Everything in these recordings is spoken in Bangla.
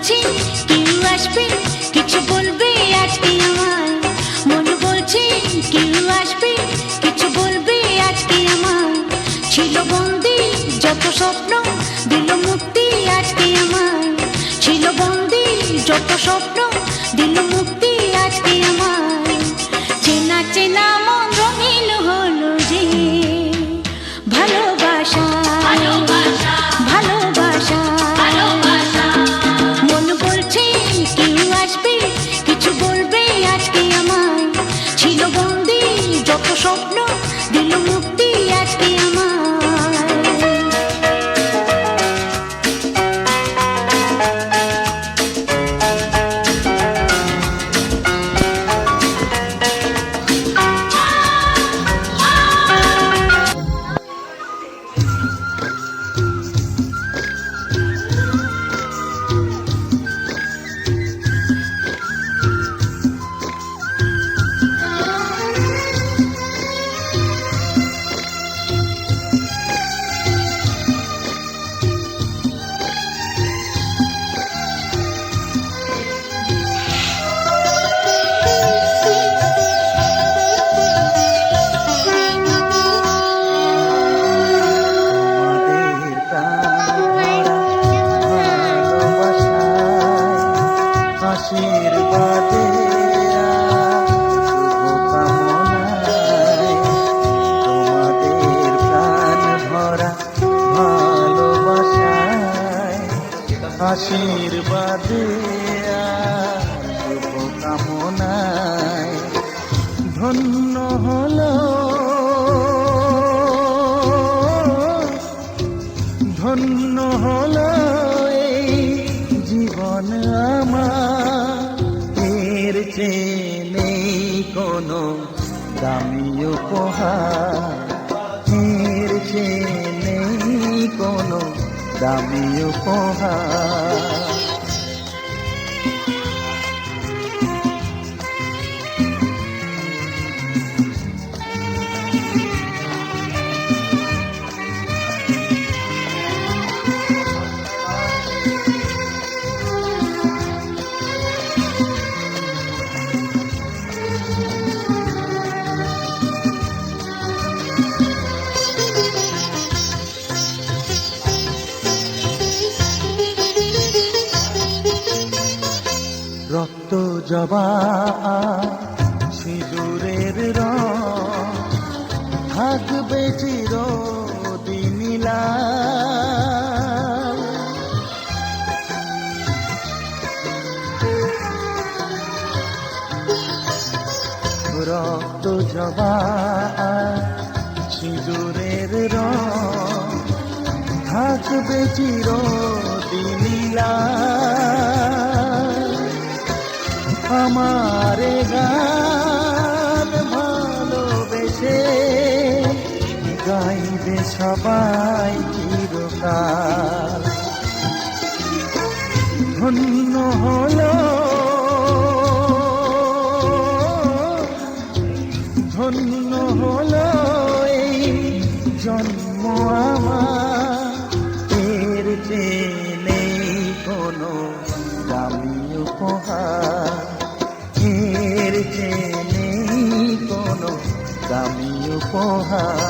বলছি কেউ আসবে কিছু বলবে আজকে আমায়, মন বলছি কেউ আসবে কিছু বলবে আজকে আমায়। ছিল বন্দি যত স্বপ্ন দিল মুক্তি আজকে আমায়, ছিল বন্দি যত স্বপ্ন দিল মুক্তি আজকে আমায়। চেনা চেনা মন রঙিন হলো যে ভালোবাসা ভালোবাসা। মন বলছে কেউ আসবে কিছু বলবে আজকে আমায়, ছিল বন্দি যত স্বপ্ন দিল মুক্তি আজকে আমায়। আশীর্বাদে শুভকামনায় তোমাদের প্রাণ ভরা ভালোবাসায়, আশীর্বাদে শুভকামনায় ধন্য হলো ধন্য হলো এই জীবন আমার। এর চেয়ে নেই কোনো দামি উপহার, এর চেয়ে নেই কোনো দামি উপহার। রক্ত জবা সিঁদুরের রং থাকবে চিরদিন লাল। রক্ত জবা সিঁদুরের রং থাকবে চিরদিন লাল। আমারে গান ভালোবেসে গাইবে সবাই চিরকাল। ধন্য হলো ধন্য হলো এই জন্ম আমার। এর চেয়ে নেই কোনো দামি উপহার, এর চেয়ে নেই কোনো দামি উপহার।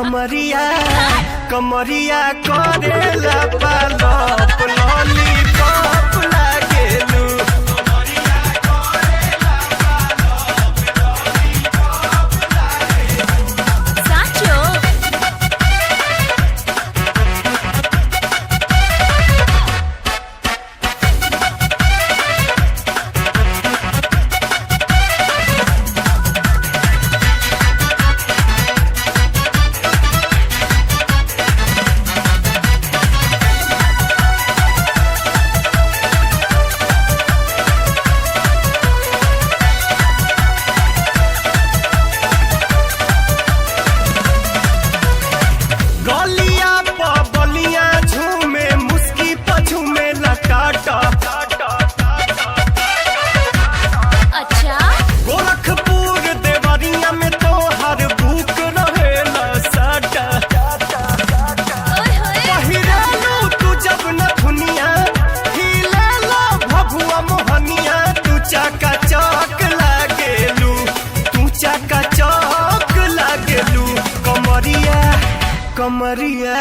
कमरिया कमरिया करेला पालप लॉलीपॉप लागेलू कमरिया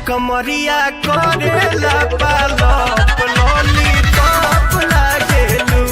कमरिया करेला पालप लॉलीपॉप लागेलू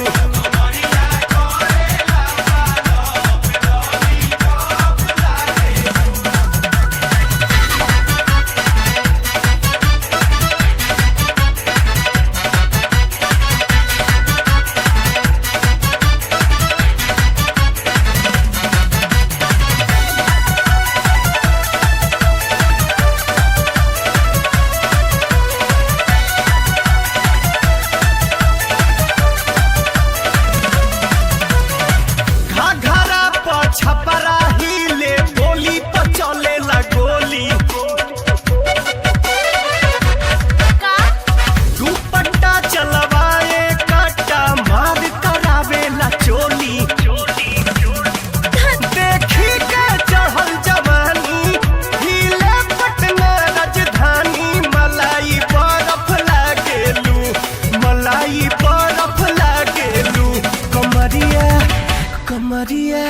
कमरिया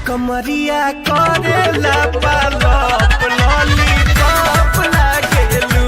कमरिया करेला पालप लॉलीपॉप लागेलू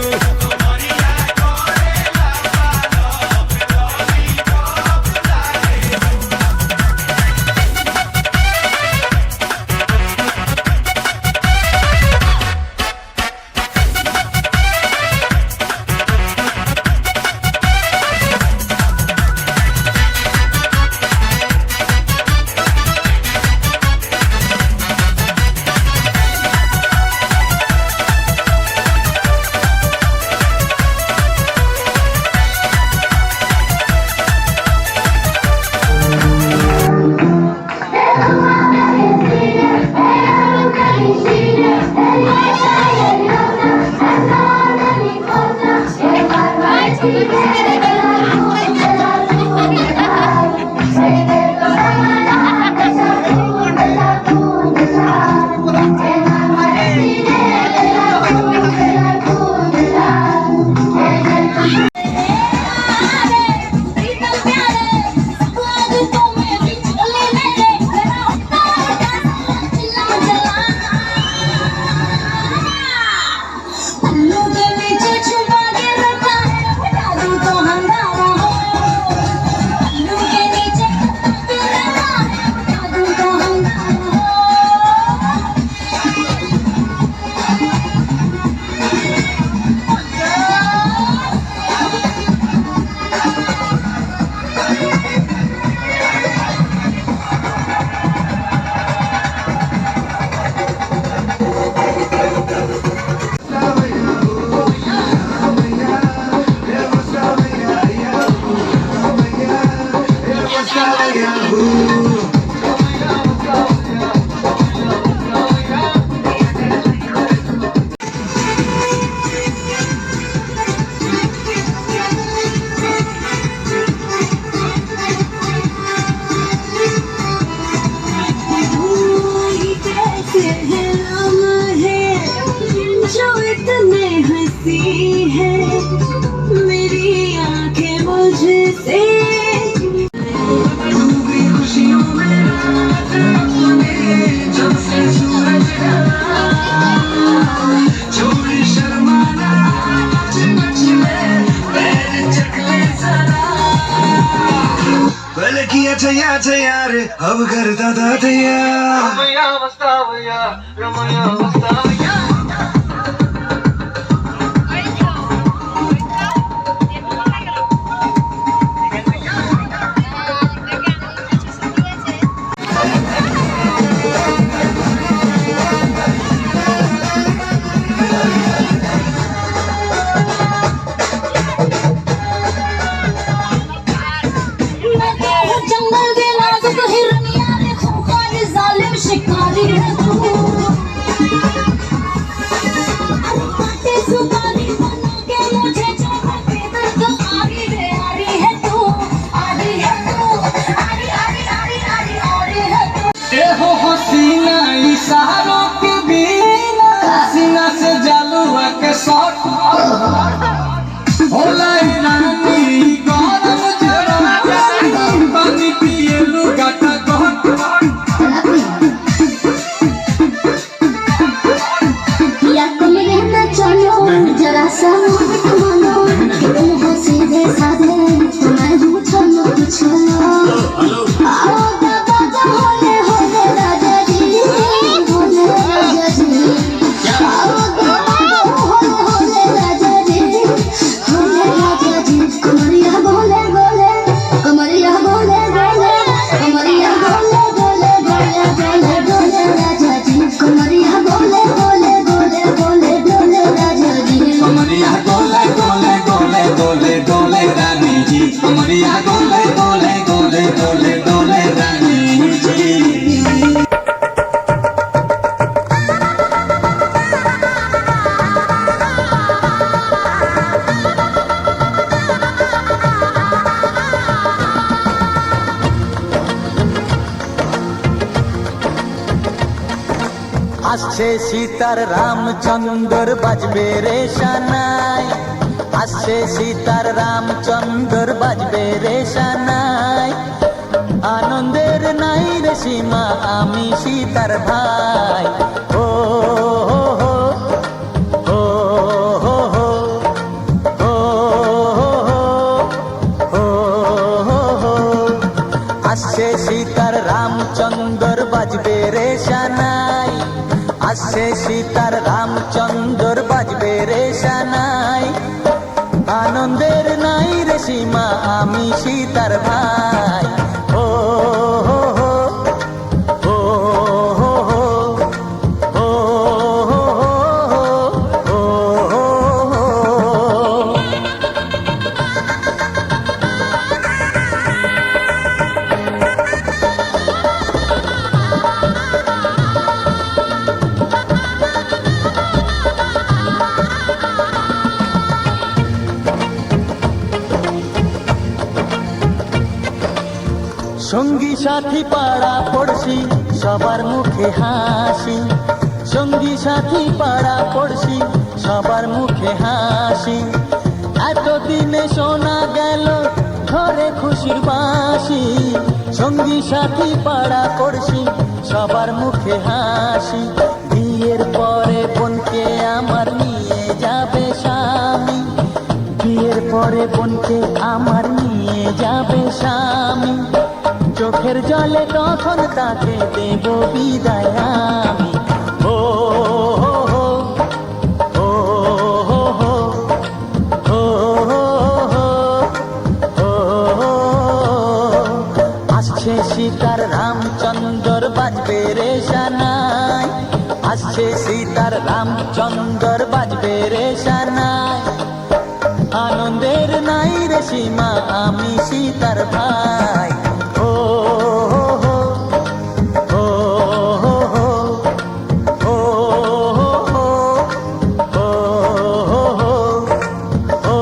हम किया जया जया रे अब घर दादा दया रमैया वस्तावया रमैया वस्तावया जंगल के नाजुक हिरनिया ने खूंखार जालिम शिकारी है तू काटे सुपारी बना के मुझे चाहा के दर्द आरी रे आरी है तू आरी है तू आरी आरी आरी आरी आरी है तू ए हो हसीना इशारों के बिना सीना से जालुआ के शॉट होला रानी गरम जरा पानी पिए लुगाटा घट या तुम रहना चलो जरा सा मानो कि तुम हो सीधे साधे तुम्हें पूछो न पूछो आओ बाबा होले होले राजा जी होले राजा जी आओ बाबा होले होले राजा जी होले राजा जी कमरिया बोले बोले कमरिया बोले बोले कमरिया बोले बोले बोले बोले बोले राजा जी कमरिया बोले बोले बोले बोले बोले राजा जी कमरिया गोले गोले गोले गोले डोले रानी जी कमरिया गोले गोले गोले गोले डोले रानी जी আসছে সীতার রামচন্দ্র বাজবে রে সানাই আসছে সীতার রামচন্দ্র বাজবে রে সানাই আনন্দের নাই রে সীমা আমি সীতার ভাই ও হো হো ও হো হো ও হো হো হো আসছে সীতার রামচন্দ্র বাজবে রে সানাই আসছে সীতার রামচন্দ্র বাজবে রে সানাই আনন্দের নাই রে সীমা আমি সীতার ভাই ও হো হো ও হো হো ও হো হো ও হো হো সঙ্গী সাথী পাড়া পড়শি সবার মুখে হাসি সঙ্গী সাথী পাড়া পড়শি সবার মুখে হাসি এতদিনে শোনা গেল ঘরে খুশির বাঁশি সঙ্গী সাথী পাড়া পড়শি সবার মুখে হাসি বিয়ের পরে বোনকে আমার নিয়ে যাবে স্বামী বিয়ের পরে বোনকে আমার নিয়ে যাবে স্বামী চোখের জলে তখন তাকে দেব বিদায় আমি ও হো হো ও হো হো ও হো হো ও হো আসছে সীতার রামচন্দ্র বাজবে রে সানাই আসছে সীতার রামচন্দ্র বাজবে রে সানাই আনন্দের নাই রে সীমা আমি সীতার ভাই ও হো হো ও হো হো ও হো হো ও হো হো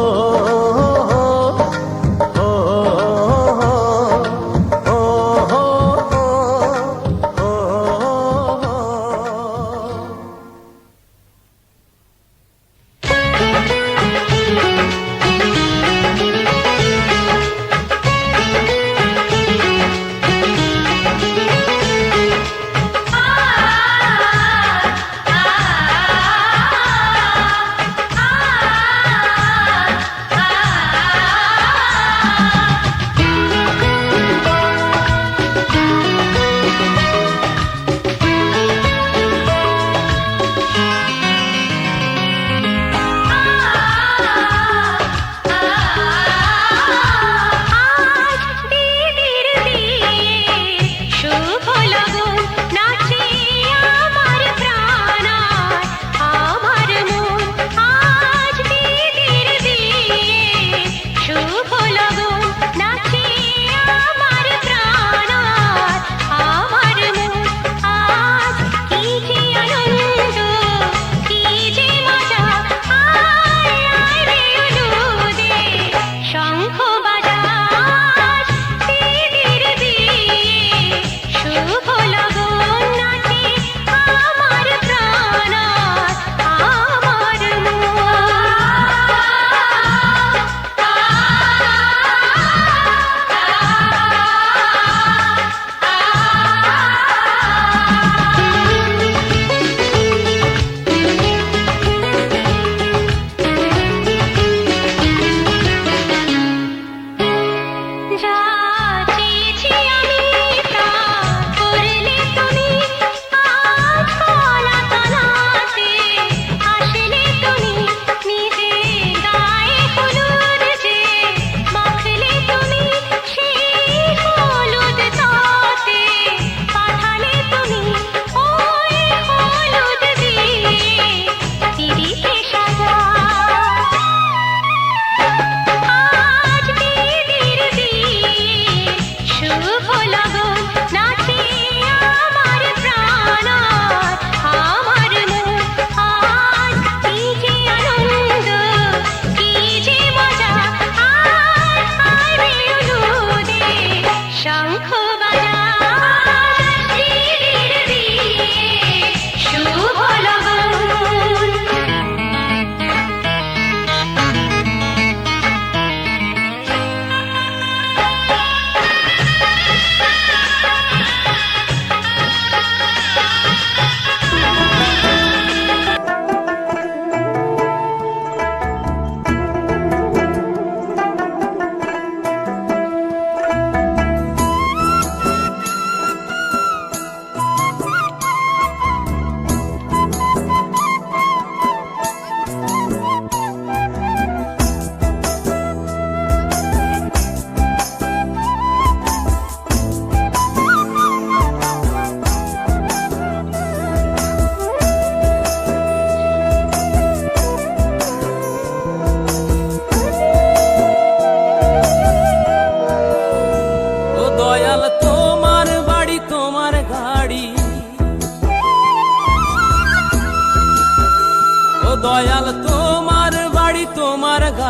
ও হো হো ও হো হো ও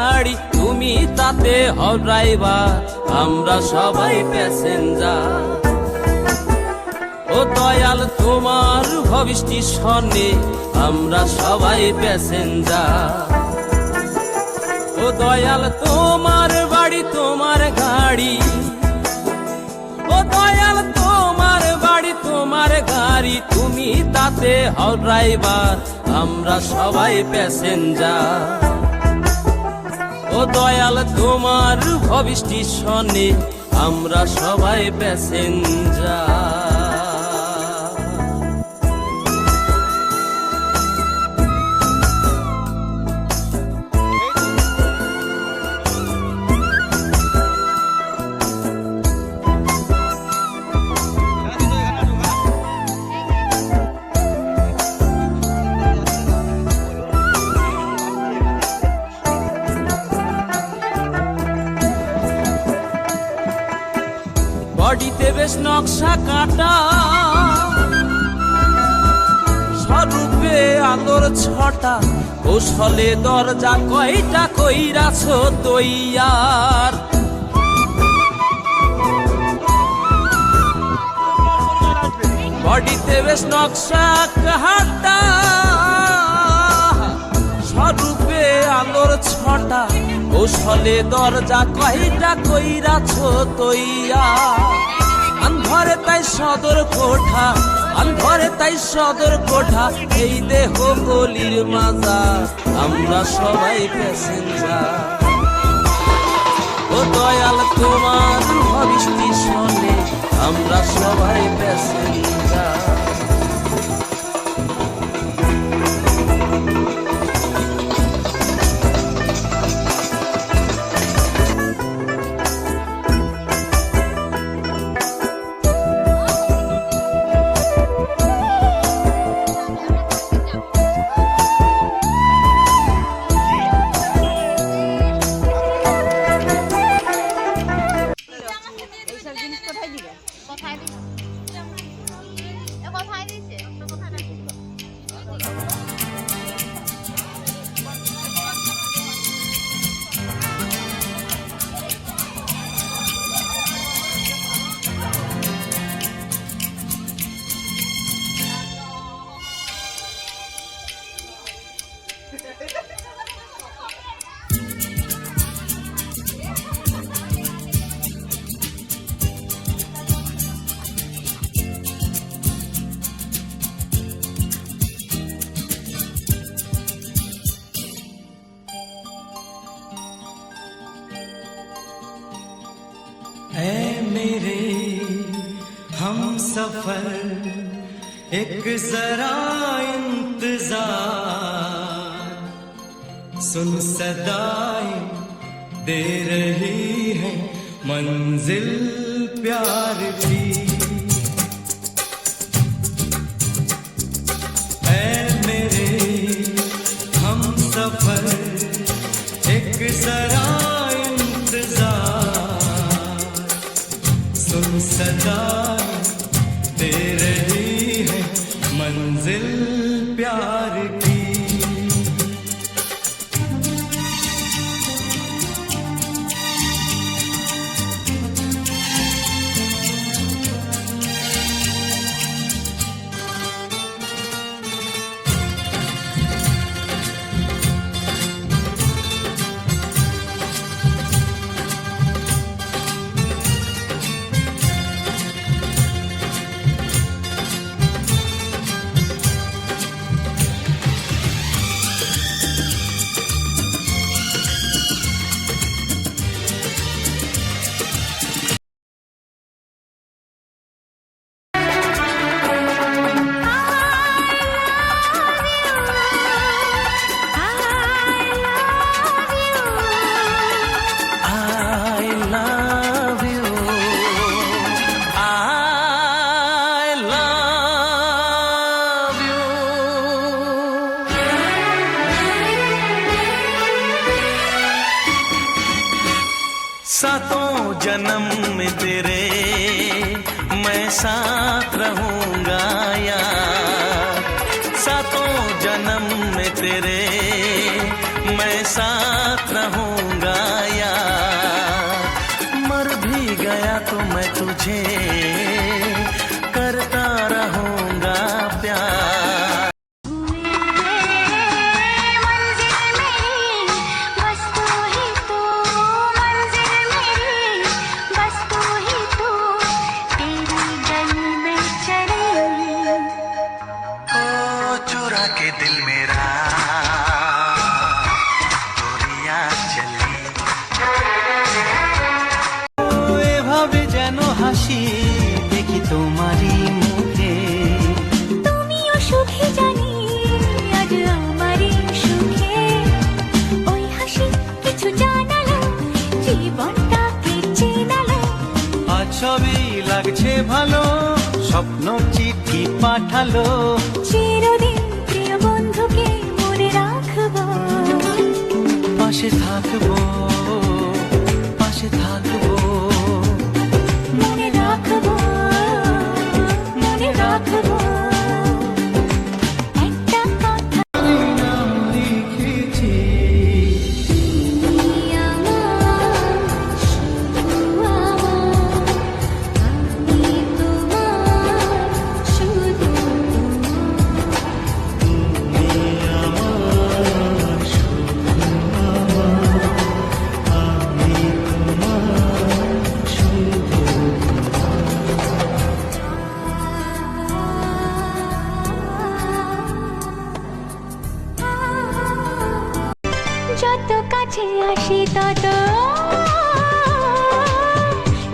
গাড়ি, তুমি তাতে হও ড্রাইভার, আমরা সবাই প্যাসেঞ্জার। ও দয়াল তোমার ভবিষ্যৎ স্বর্ণে আমরা সবাই প্যাসেঞ্জার। ও দয়াল তোমার বাড়ি তোমার গাড়ি, ও দয়াল তোমার বাড়ি তোমার গাড়ি, তুমি তাতে হও ড্রাইভার, আমরা সবাই প্যাসেঞ্জার। ও দয়াল তোমার ভবিষ্যৎ স্বর্ণে আমরা সবাই প্যাসেঞ্জার। বডিতে বেশ নকশা কাটা, স্বরূপে আলোর ছটা, কৌশলে দরজা কয়টা কইরাছ তৈয়ার। বডিতে বেশ নকশা কাটা, স্বরূপে আলোর ছটা, কৌশলে দরজা কয়টা কইরাছ তৈয়ার। আন্ধরে তাই সদর কোঠা, আন্ধরে তাই সদর কোঠা, এই দেহ গলির মাজা, আমরা সবাই প্যাসেঞ্জার। ও দয়াল তোমার ভবিষ্যৎ স্বর্ণে আমরা সবাই প্যাসেঞ্জার। ऐ मेरे हम सफर एक जरा इंतजार, सुन सदाएं दे रही है मंजिल प्यार की। ऐ मेरे हम सफर एक जरा इंतजार, सुन सदा दे रही है मंजिल प्यार की। सातों जन्म में तेरे मैं साथ रहूंगा यार, सातों जन्म में तेरे मैं साथ रहूंगा। तुझे करता रहूंगा प्यार। मंजिल मेरी बस तू ही तू, मंजिल मेरी बस तू ही तू, तेरी गली में चली ओ चुरा के दिल मेरा गोरियां चली এভাবে যেন হাসি দেখি তোমারই মুখে, তুমিও সুখে জানি আজ আমারই সুখে, ওই হাসি কিছু জানালো জীবনটাকে চেনালো। আজ সবই লাগছে ভালো, স্বপ্ন চিঠি পাঠালো। চিরদিন প্রিয় বন্ধুকে মনে রাখবো, পাশে থাকবো, পাশে থাকবো। মনে রাখবো, মনে রাখবো। একটা কথা নাম লিখেছি তুমি আমার, শুধু আমার, আমি তোমার, শুধু যত কাছে আসি তত,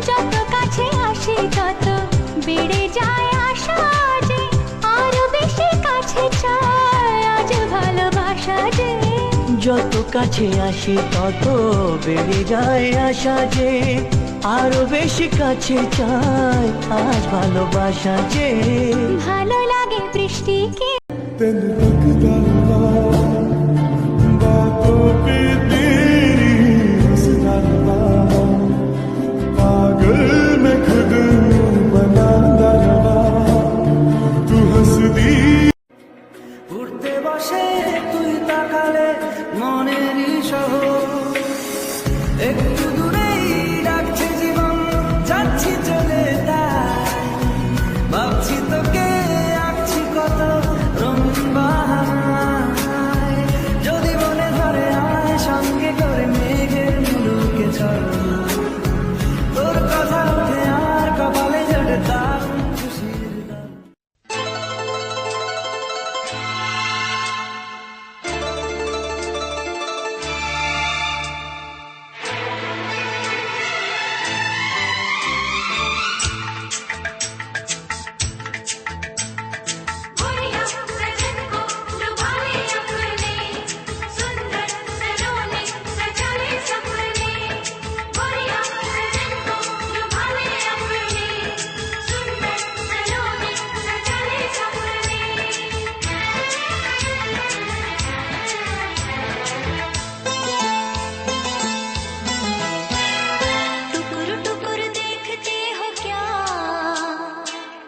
যত কাছে আসি তত বেড়ে যায় আশা যে আরো বেশি কাছে চাই আজ ভালোবাসা যে। যত কাছে আসি তত বেড়ে যায় আশা যে আরো বেশি কাছে চাই আজ ভালোবাসা যে। ভালো লাগে বৃষ্টিকে तेन लगता बातों पे तेरी हंसता पागल मैं खुद बना रहा तू हंस दी উঠতে বসে তুই তাকালে মনেরই শহর, একটু দূরে